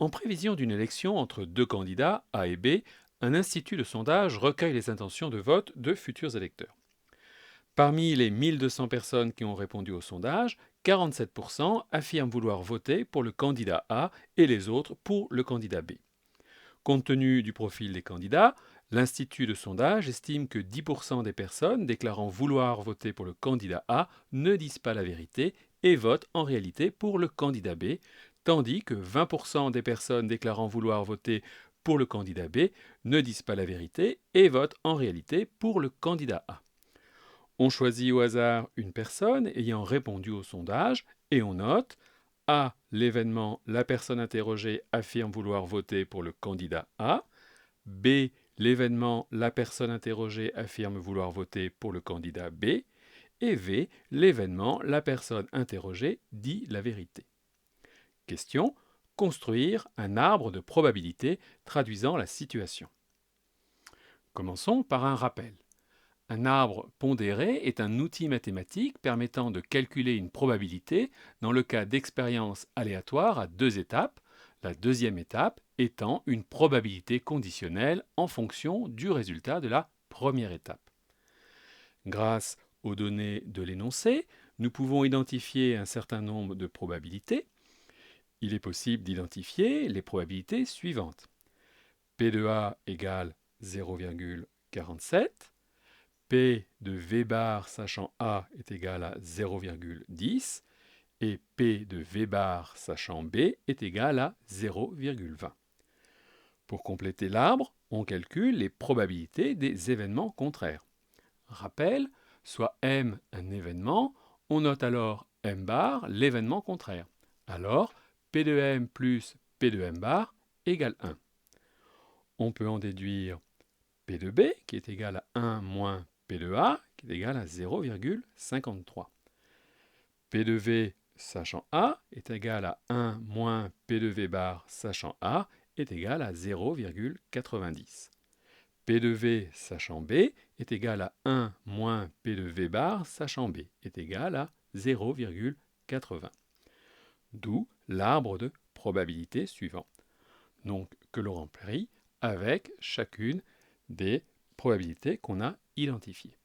En prévision d'une élection entre deux candidats, A et B, un institut de sondage recueille les intentions de vote de futurs électeurs. Parmi les 1200 personnes qui ont répondu au sondage, 47% affirment vouloir voter pour le candidat A et les autres pour le candidat B. Compte tenu du profil des candidats, l'institut de sondage estime que 10% des personnes déclarant vouloir voter pour le candidat A ne disent pas la vérité et votent en réalité pour le candidat B, tandis que 20% des personnes déclarant vouloir voter pour le candidat B ne disent pas la vérité et votent en réalité pour le candidat A. On choisit au hasard une personne ayant répondu au sondage et on note A. L'événement, la personne interrogée affirme vouloir voter pour le candidat A. B. L'événement, la personne interrogée affirme vouloir voter pour le candidat B. Et V. L'événement, la personne interrogée dit la vérité. Question. Construire un arbre de probabilité traduisant la situation. Commençons par un rappel. Un arbre pondéré est un outil mathématique permettant de calculer une probabilité dans le cas d'expériences aléatoires à deux étapes, la deuxième étape étant une probabilité conditionnelle en fonction du résultat de la première étape. Grâce aux données de l'énoncé, nous pouvons identifier un certain nombre de probabilités. Il est possible d'identifier les probabilités suivantes. P de A égale 0,47. P de V bar sachant A est égal à 0,10 et P de V bar sachant B est égal à 0,20. Pour compléter l'arbre, on calcule les probabilités des événements contraires. Rappel, soit M un événement, on note alors M bar l'événement contraire. Alors, P de M plus P de M bar égale 1. On peut en déduire P de B qui est égal à 1 moins P de A qui est égal à 0,53. P de V sachant A est égal à 1 moins P de V bar sachant A est égal à 0,90. P de V sachant B est égal à 1 moins P de V bar sachant B est égal à 0,80. D'où l'arbre de probabilité suivant. Donc que l'on remplit avec chacune des probabilités qu'on a identifiées.